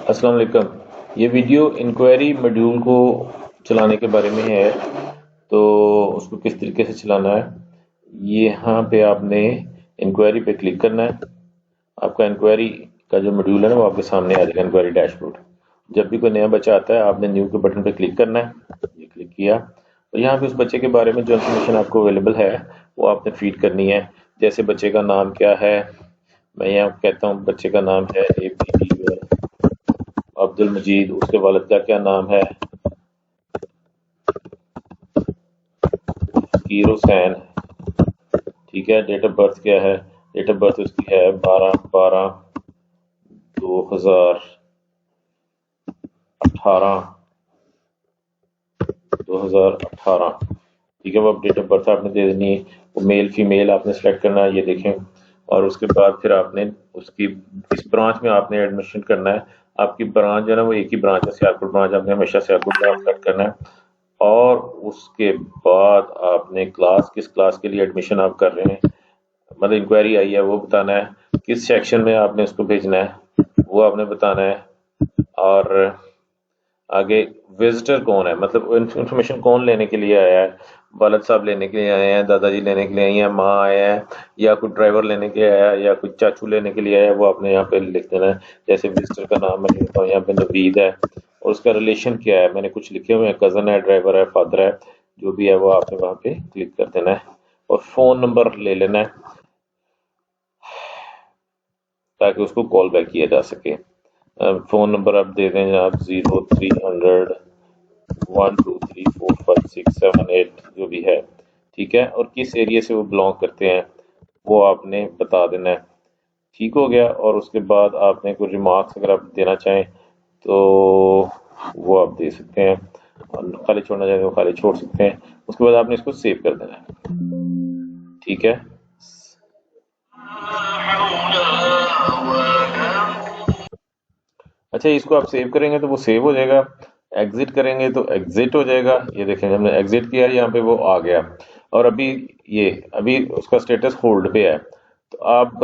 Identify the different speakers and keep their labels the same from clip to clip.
Speaker 1: السلام علیکم. یہ ویڈیو انکوائری ماڈیول کو چلانے کے بارے میں ہے. تو اس کو کس طریقے سے چلانا ہے، یہاں پہ آپ نے انکوائری پہ کلک کرنا ہے. آپ کا انکوائری کا جو ماڈیول ہے نا وہ آپ کے سامنے آ جائے گا، انکوائری ڈیش بورڈ. جب بھی کوئی نیا بچہ آتا ہے آپ نے نیو کے بٹن پہ کلک کرنا ہے. یہ کلک کیا اور یہاں پہ اس بچے کے بارے میں جو انفارمیشن آپ کو اویلیبل ہے وہ آپ نے فیڈ کرنی ہے. جیسے بچے کا نام کیا ہے، میں یہاں کہتا ہوں بچے کا نام ہے عبد المجید. اس کے والد کا کیا نام ہے، فقیر حسین. ٹھیک ہے. ڈیٹ آف برتھ کیا ہے، ڈیٹ آف برتھ اس کی ہے 12/12/2018. ٹھیک ہے. وہ ڈیٹ آف برتھ آپ نے دے دینی ہے. وہ میل فیمیل آپ نے سلیکٹ کرنا ہے، یہ دیکھیں. اور اس کے بعد پھر آپ نے اس برانچ میں آپ نے ایڈمیشن کرنا ہے. آپ کی برانچ جو ہے نا وہ ایک ہی برانچ ہے، سیالکوٹ برانچ. آپ نے ہمیشہ سیالکوٹ برانچ سلیکٹ کرنا ہے. اور اس کے بعد آپ نے کس کلاس کے لیے ایڈمیشن آپ کر رہے ہیں، مطلب انکوائری آئی ہے وہ بتانا ہے. کس سیکشن میں آپ نے اس کو بھیجنا ہے وہ آپ نے بتانا ہے. اور آگے وزٹر کون ہے، مطلب انفارمیشن کون لینے کے لیے آیا ہے. والد صاحب لینے کے لیے آئے ہیں، دادا جی لینے کے لیے آئی ہیں، ماں آیا ہے، یا کوئی ڈرائیور لینے کے لیے آیا ہے، یا کوئی چاچو لینے کے لیے آیا ہے. وہ آپ نے یہاں پہ لکھ دینا ہے. جیسے وزٹر کا نام میں لکھتا ہوں یہاں پہ نوید ہے، اور اس کا ریلیشن کیا ہے میں نے کچھ لکھے ہوئے ہیں، کزن ہے، ڈرائیور ہے، فادر ہے، جو بھی ہے وہ آپ نے وہاں پہ کلک کر دینا ہے. اور فون نمبر لے لینا ہے تاکہ اس کو کال بیک کیا جا سکے. فون نمبر آپ دے دیں جناب 0300 1234567 جو بھی ہے. ٹھیک ہے. اور کس ایریے سے وہ بلانگ کرتے ہیں وہ آپ نے بتا دینا ہے. ٹھیک ہو گیا. اور اس کے بعد آپ نے کوئی ریمارکس اگر آپ دینا چاہیں تو وہ آپ دے سکتے ہیں، اور خالی چھوڑنا چاہیں تو خالی چھوڑ سکتے ہیں. اس کے بعد آپ نے اس کو سیو کر دینا ہے. ٹھیک ہے. اچھا، اس کو آپ سیو کریں گے تو وہ سیو ہو جائے گا، ایگزٹ کریں گے تو ایگزٹ ہو جائے گا. یہ دیکھیں ہم نے ایگزٹ کیا، یہاں پہ وہ آ گیا. اور ابھی اس کا سٹیٹس ہولڈ پہ ہے. تو آپ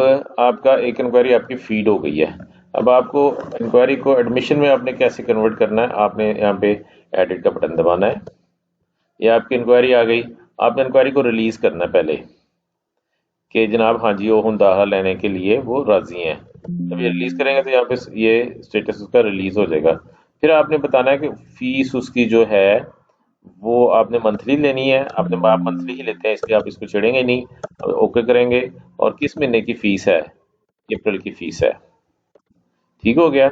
Speaker 1: کا ایک انکوائری آپ کی فیڈ ہو گئی ہے. اب آپ کو انکوائری کو ایڈمیشن میں آپ نے کیسے کنورٹ کرنا ہے، آپ نے یہاں پہ ایڈٹ کا بٹن دبانا ہے. یہ آپ کی انکوائری آ گئی. آپ نے انکوائری کو ریلیز کرنا ہے پہلے کہ جناب ہاں جی وہ داخلہ لینے کے لیے وہ راضی ہیں. جب یہ ریلیز کریں گے تو یہاں پہ یہ اسٹیٹس اس کا ریلیز ہو جائے گا. پھر آپ نے بتانا ہے کہ فیس اس کی جو ہے وہ آپ نے منتھلی لینی ہے. آپ منتھلی ہی لیتے ہیں اس لیے آپ اس کو چھیڑیں گے نہیں. اوکے کریں گے. اور کس مہینے کی فیس ہے، اپریل کی فیس ہے. ٹھیک ہو گیا.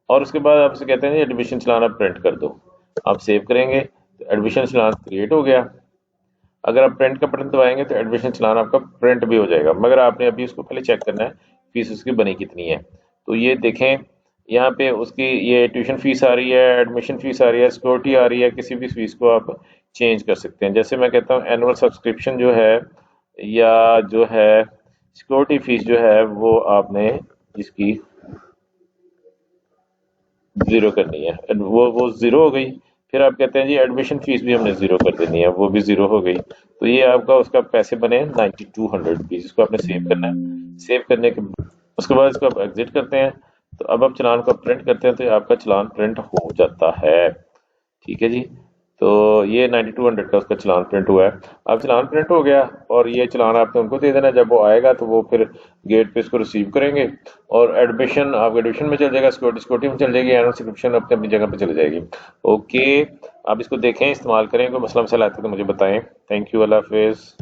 Speaker 1: اور اس کے بعد آپ سے کہتے ہیں ایڈمیشن چلان آپ پرنٹ کر دو. آپ سیو کریں گے تو ایڈمیشن چلان کریٹ ہو گیا. اگر آپ پرنٹ کا بٹن دبائیں گے تو ایڈمیشن چلان آپ کا پرنٹ بھی ہو جائے گا. مگر آپ نے ابھی اس کو پہلے چیک کرنا ہے فیس اس کی بنی کتنی ہے. تو یہ دیکھیں یہاں پہ اس کی یہ ٹیوشن فیس آ رہی ہے، ایڈمیشن فیس آ رہی ہے، سیکورٹی آ رہی ہے. کسی بھی فیس کو آپ چینج کر سکتے ہیں. جیسے میں کہتا ہوں اینول سبسکرپشن جو ہے یا جو ہے سیکورٹی فیس جو ہے وہ آپ نے اس کی زیرو کرنی ہے. وہ زیرو ہو گئی. پھر آپ کہتے ہیں جی ایڈمیشن فیس بھی ہم نے زیرو کر دینی ہے، وہ بھی زیرو ہو گئی. تو یہ آپ کا اس کا پیسے بنے 9200 روپیز. اس کو آپ نے سیو کرنا ہے. سیو کرنے کے اس کے بعد اس کو آپ ایگزٹ کرتے ہیں. تو اب آپ چلان کو پرنٹ کرتے ہیں تو آپ کا چلان پرنٹ ہو جاتا ہے. ٹھیک ہے جی. تو یہ 9200 کا اس کا چلان پرنٹ ہوا ہے. اب چلان پرنٹ ہو گیا اور یہ چلان آپ نے ان کو دے دینا. جب وہ آئے گا تو وہ پھر گیٹ پہ اس کو ریسیو کریں گے. اور ایڈمیشن آپ ایڈمیشن میں چل جائے گا، سیکورٹی میں چل جائے گی، اینول سبسکرپشن اپنی جگہ پہ چل جائے گی. اوکے. آپ اس کو دیکھیں، استعمال کریں. کوئی مسئلہ آتا ہے تو مجھے بتائیں. Thank you. اللہ حافظ.